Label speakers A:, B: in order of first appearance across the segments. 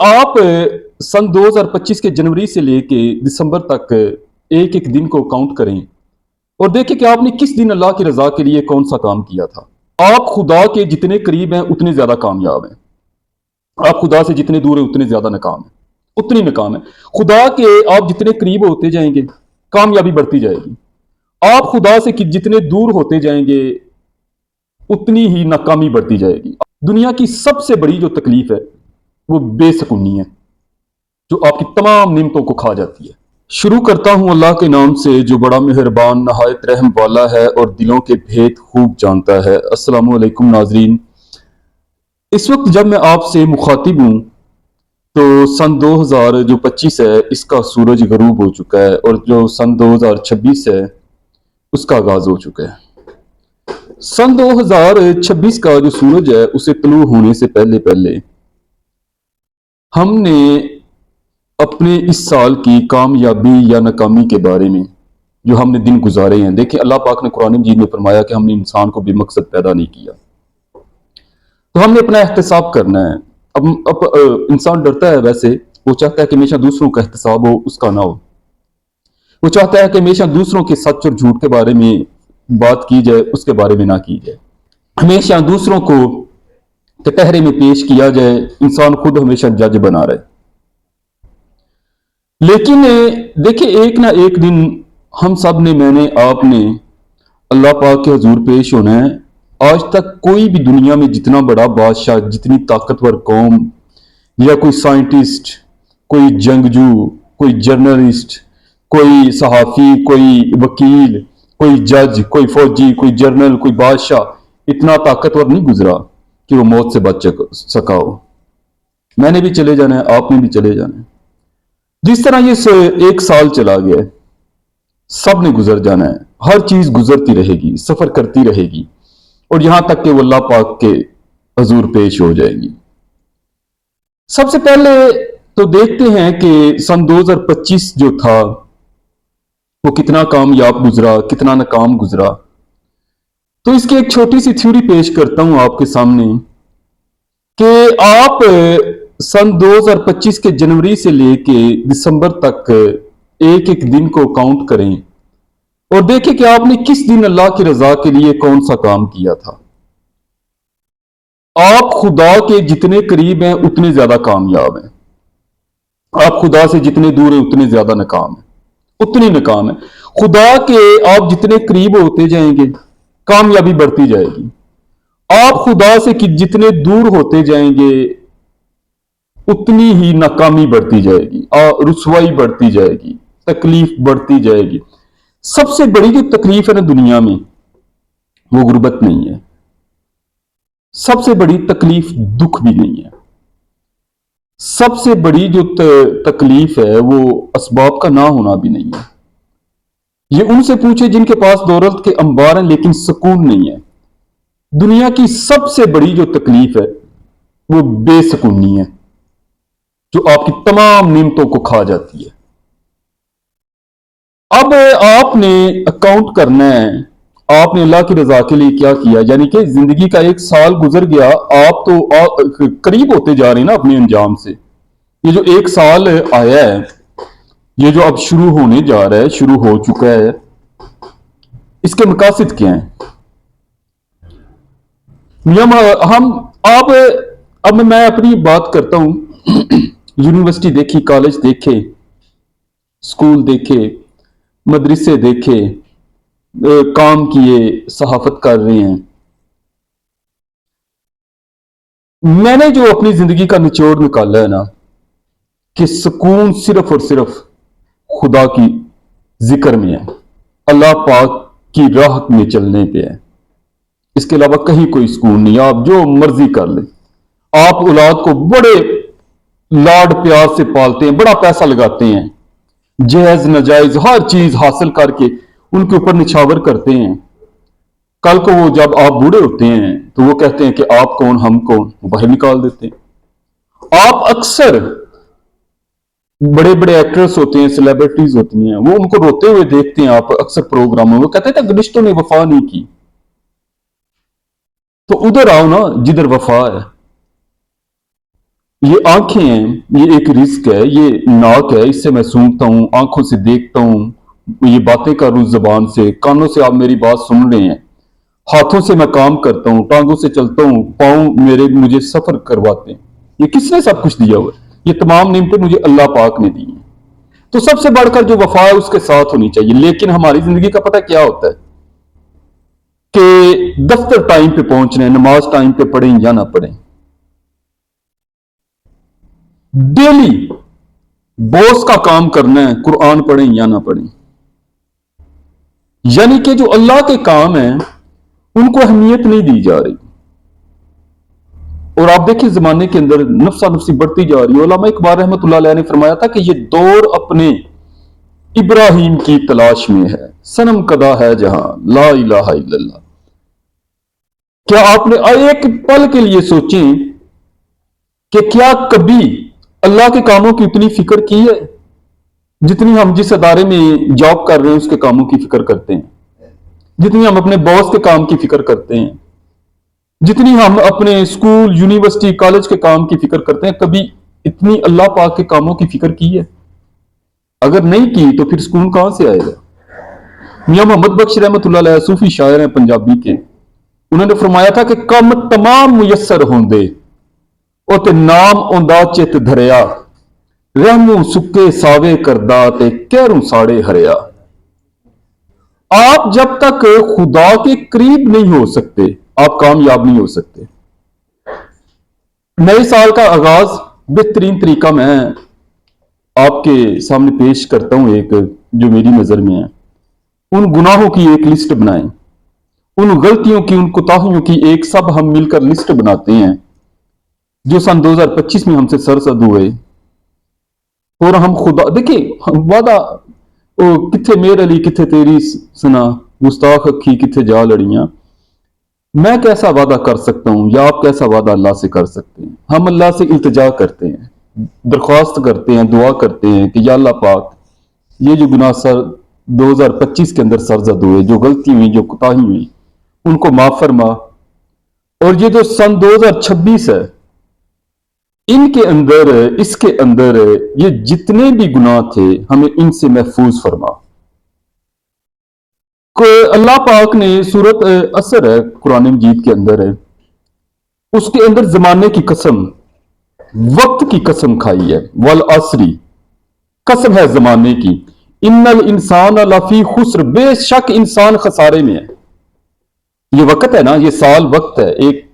A: आप सन 2025 के जनवरी से लेके दिसंबर तक एक एक दिन को काउंट करें और देखें कि आपने किस दिन अल्लाह की रजा के लिए कौन सा काम किया था। आप खुदा के जितने करीब हैं उतने ज्यादा कामयाब हैं। आप खुदा से जितने दूर हैं उतने ज्यादा नाकाम हैं, उतनी नाकाम है। खुदा के आप जितने करीब होते जाएंगे कामयाबी बढ़ती जाएगी। आप खुदा से जितने दूर होते जाएंगे उतनी ही नाकामी बढ़ती जाएगी। दुनिया की सबसे बड़ी जो तकलीफ है वो बेसुकूनी है, जो आपकी तमाम नियमतों को खा जाती है। शुरू करता हूं अल्लाह के नाम से जो बड़ा मेहरबान नहायत रहम वाला है और दिलों के भेद खूब जानता है। अस्सलामु अलैकुम नाजरीन, इस वक्त जब मैं आपसे मुखातिब हूं तो सन 2025 है इसका सूरज गरूब हो चुका है और जो सन 2026 है उसका आगाज हो चुका है। सन 2026 का जो सूरज है उसे तलू होने से पहले पहले हमने अपने इस साल की कामयाबी या नाकामी के बारे में जो हमने दिन गुजारे हैं, देखिए अल्लाह पाक ने कुरान मजीद में फरमाया कि हमने इंसान को बेमकसद पैदा नहीं किया, तो हमने अपना एहतसाब करना है। अब इंसान डरता है, वैसे वो चाहता है कि हमेशा दूसरों का एहतसाब हो, उसका ना हो। वो चाहता है कि हमेशा दूसरों के सच और झूठ के बारे में बात की जाए, उसके बारे में ना की जाए। हमेशा दूसरों को कटहरे में पेश किया जाए, इंसान खुद हमेशा जज बना रहे। लेकिन देखिए एक ना एक दिन हम सब ने, मैंने, आपने अल्लाह पाक के हजूर पेश होना है। आज तक कोई भी दुनिया में जितना बड़ा बादशाह, जितनी ताकतवर कौम या कोई साइंटिस्ट, कोई जंगजू, कोई जर्नलिस्ट, कोई सहाफ़ी, कोई वकील, कोई जज, कोई फौजी, कोई जर्नल, कोई बादशाह इतना ताकतवर नहीं गुजरा कि वो मौत से बच सका हो। मैंने भी चले जाना है, आपने भी चले जाना है। जिस तरह ये एक साल चला गया, सब ने गुजर जाना है। हर चीज गुजरती रहेगी, सफर करती रहेगी और यहां तक कि वो अल्लाह पाक के हजूर पेश हो जाएगी। सबसे पहले तो देखते हैं कि सन 2025 जो था वो कितना कामयाब गुजरा, कितना नाकाम गुजरा। तो इसकी एक छोटी सी थ्योरी पेश करता हूं आपके सामने कि आप सन 2025 के जनवरी से लेके दिसंबर तक एक एक दिन को काउंट करें और देखें कि आपने किस दिन अल्लाह की रजा के लिए कौन सा काम किया था। आप खुदा के जितने करीब हैं उतने ज्यादा कामयाब हैं। आप खुदा से जितने दूर हैं उतने ज्यादा नाकाम हैं, उतनी नाकाम है। खुदा के आप जितने करीब होते जाएंगे कामयाबी बढ़ती जाएगी। आप खुदा से जितने दूर होते जाएंगे उतनी ही नाकामी बढ़ती जाएगी, रुसवाई बढ़ती जाएगी, तकलीफ बढ़ती जाएगी। सबसे बड़ी जो तकलीफ है ना दुनिया में वो गुर्बत नहीं है। सबसे बड़ी तकलीफ दुख भी नहीं है। सबसे बड़ी जो तकलीफ है वो असबाब का ना होना भी नहीं है। ये उनसे पूछे जिनके पास दौलत के अंबार हैं लेकिन सुकून नहीं है। दुनिया की सबसे बड़ी जो तकलीफ है वो बेसुकूनी है, जो आपकी तमाम नियमतों को खा जाती है। अब आपने अकाउंट करना है, आपने अल्लाह की रजा के लिए क्या किया। यानी कि जिंदगी का एक साल गुजर गया, आप तो करीब होते जा रहे हैं ना अपने अंजाम से। ये जो एक साल आया है, ये जो अब शुरू होने जा रहा है, शुरू हो चुका है, इसके मकासद क्या हैं? नियम हम अब मैं अपनी बात करता हूं। यूनिवर्सिटी देखी, कॉलेज देखे, स्कूल देखे, मदरसे देखे, काम किए, सहाफत कर रहे हैं। मैंने जो अपनी जिंदगी का निचोड़ निकाला है ना कि सुकून सिर्फ और सिर्फ खुदा की जिक्र में है, अल्लाह पाक की राह में चलने पे है। इसके अलावा कहीं कोई सुकून नहीं। आप जो मर्जी कर ले, आप औलाद को बड़े लाड प्यार से पालते हैं, बड़ा पैसा लगाते हैं, जायज नाजायज हर चीज हासिल करके उनके ऊपर निछावर करते हैं। कल को वो जब आप बूढ़े होते हैं तो वो कहते हैं कि आप कौन, हम कौन, वो बाहर निकाल देते हैं। आप अक्सर बड़े बड़े एक्टर्स होते हैं, सेलिब्रिटीज होती हैं, वो उनको रोते हुए देखते हैं आप अक्सर प्रोग्रामों में, वो कहते थे रिश्तों ने वफा नहीं की। तो उधर आओ ना जिधर वफा है। ये आंखें हैं, ये एक रिस्क है, ये नाक है, इससे मैं सूंघता हूं, आंखों से देखता हूं, ये बातें कर रहा हूं जबान से, कानों से आप मेरी बात सुन रहे हैं, हाथों से मैं काम करता हूं, टांगों से चलता हूं, पांव मेरे मुझे सफर करवाते हैं। ये किसने सब कुछ दिया हुआ है? ये तमाम नेमतें मुझे अल्लाह पाक ने दी हैं। तो सबसे बढ़कर जो वफा है उसके साथ होनी चाहिए। लेकिन हमारी जिंदगी का पता क्या होता है कि दफ्तर टाइम पे पहुंचना है, नमाज टाइम पे पढ़ें या ना पढ़ें, डेली बॉस का काम करना है, कुरान पढ़ें या ना पढ़ें। यानी कि जो अल्लाह के काम है उनको अहमियत नहीं दी जा रही। और आप देखिए जमाने के अंदर नफ्सा नफ्सी बढ़ती जा रही है। उलमा इकबाल रहमतुल्लाह अलैह ने फरमाया था कि ये दौर अपने इब्राहिम की तलाश में है, सनम कदा है जहां ला इलाहा इल्लल्लाह। क्या आपने एक पल के लिए सोचें कि क्या कभी अल्लाह के कामों की उतनी फिक्र की है जितनी हम जिस अदारे में जॉब कर रहे हैं उसके कामों की फिक्र करते हैं, जितनी हम अपने बॉस के काम की फिक्र करते हैं, जितनी हम अपने स्कूल यूनिवर्सिटी कॉलेज के काम की फिक्र करते हैं, कभी इतनी अल्लाह पाक के कामों की फिक्र की है? अगर नहीं की तो फिर सुकून कहां से आएगा? मियां मोहम्मद बख्श रहमतुल्लाह अलैह सूफी शायर हैं पंजाबी के, उन्होंने फरमाया था कि कम तमाम मुयस्सर होंदे ओ ते नाम औंदा चित धरिया, रहमू सुके सावे करदा ते कहरों साड़े हरिया। आप जब तक खुदा के करीब नहीं हो सकते आप कामयाब नहीं हो सकते। नए साल का आगाज बेहतरीन तरीका मैं आपके सामने पेश करता हूं, एक जो मेरी नजर में है। उन गुनाहों की एक लिस्ट बनाएं, उन गलतियों की, उन कोताहियों की एक सब हम मिलकर लिस्ट बनाते हैं जो सन 2025 में हमसे सरसद हुए। और हम खुदा देखिए वादा किथे मेर अली किथे तेरी सुना, गुस्ताख अखी किथे जा लड़ियां। मैं कैसा वादा कर सकता हूं या आप कैसा वादा अल्लाह से कर सकते हैं? हम अल्लाह से इल्तिजा करते हैं, दरख्वास्त करते हैं, दुआ करते हैं कि या अल्लाह पाक ये जो गुनाह सर 2025 के अंदर सरजद हुए, जो गलती हुई, जो कोताही हुई, उनको माफ फरमा। और ये जो सन 2026 है इनके अंदर, इसके अंदर ये जितने भी गुनाह थे हमें इनसे महफूज फरमा। अल्लाह पाक ने सूरत असर है कुरान मजीद के अंदर है, उसके अंदर जमाने की कसम, वक्त की कसम खाई है। वल असरी, कसम है जमाने की, इन्नल इंसान लफी खुस्र, बेशक इंसान खसारे में है। ये वक्त है ना, ये साल वक्त है, एक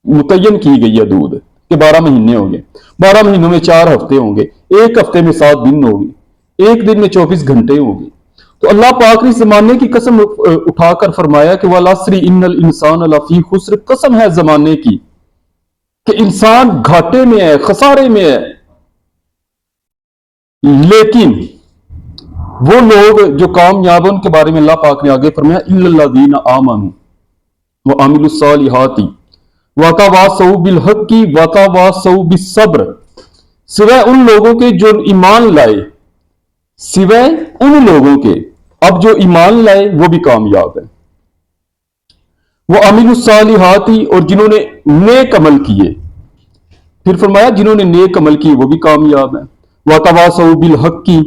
A: मुतय्यन की गई है दूध कि 12 महीने होंगे, 12 महीनों में 4 हफ्ते होंगे, एक हफ्ते में 7 दिन होंगे, एक दिन में 24 घंटे होंगे। तो अल्लाह पाक ने इस जमाने की कसम उठाकर फरमाया कि वल असरी इन्नल इंसान लफी खुस्र, कसम है जमाने की कि इंसान घाटे में है, खसारे में है। लेकिन वो लोग जो कामयाब हैं उनके बारे में अल्लाह पाक ने आगे फरमाया इल्लल्लाज़ीना आमनू व अमिलुस्सालिहाती वतवासौ बिल हक्की वतवासौ बिस्सब्र, सिवाय उन लोगों के जो ईमान लाए, सिवाय उन लोगों के, अब जो ईमान लाए वो भी कामयाब है, वो अमिलुस्सालिहाती, और जिन्होंने नेक अमल किए, फिर फरमाया जिन्होंने नेक अमल किए वो भी कामयाब है। वतवासौ बिल हक्की,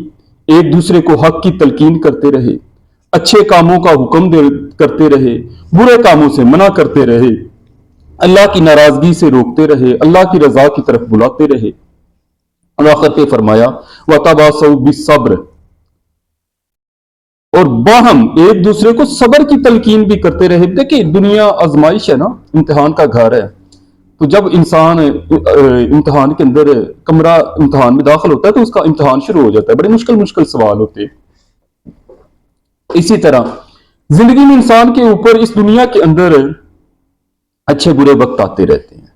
A: एक दूसरे को हक की तलकीन करते रहे, अच्छे कामों का हुक्म करते रहे, बुरे कामों से मना करते रहे, अल्लाह की नाराजगी से रोकते रहे, अल्लाह की रजा की तरफ बुलाते रहे। आखिर पे फरमाया वतवासौ बिस्सब्र, और बाहम एक दूसरे को सब्र की तलकीन भी करते रहे। देखिए दुनिया आजमाइश है ना, इम्तिहान का घर है। तो जब इंसान इम्तिहान के अंदर कमरा इम्तिहान में दाखिल होता है तो उसका इम्तिहान शुरू हो जाता है, बड़े मुश्किल मुश्किल सवाल होते हैं। इसी तरह जिंदगी में इंसान के ऊपर इस दुनिया के अंदर अच्छे बुरे वक्त आते रहते हैं।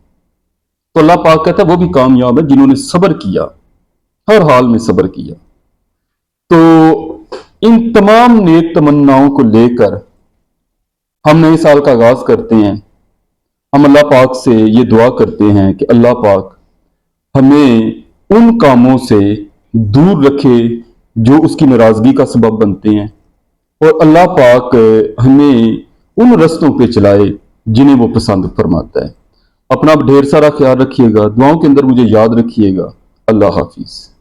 A: तो अल्लाह पाक कहता है वो भी कामयाब है जिन्होंने सब्र किया, हर हाल में सब्र किया। तो इन तमाम नेक तमन्नाओं को लेकर हम नए साल का आगाज करते हैं। हम अल्लाह पाक से ये दुआ करते हैं कि अल्लाह पाक हमें उन कामों से दूर रखे जो उसकी नाराजगी का सबब बनते हैं, और अल्लाह पाक हमें उन रस्तों पे चलाए जिन्हें वो पसंद फरमाता है। अपना ढेर सारा ख्याल रखिएगा, दुआओं के अंदर मुझे याद रखिएगा। अल्लाह हाफिज़।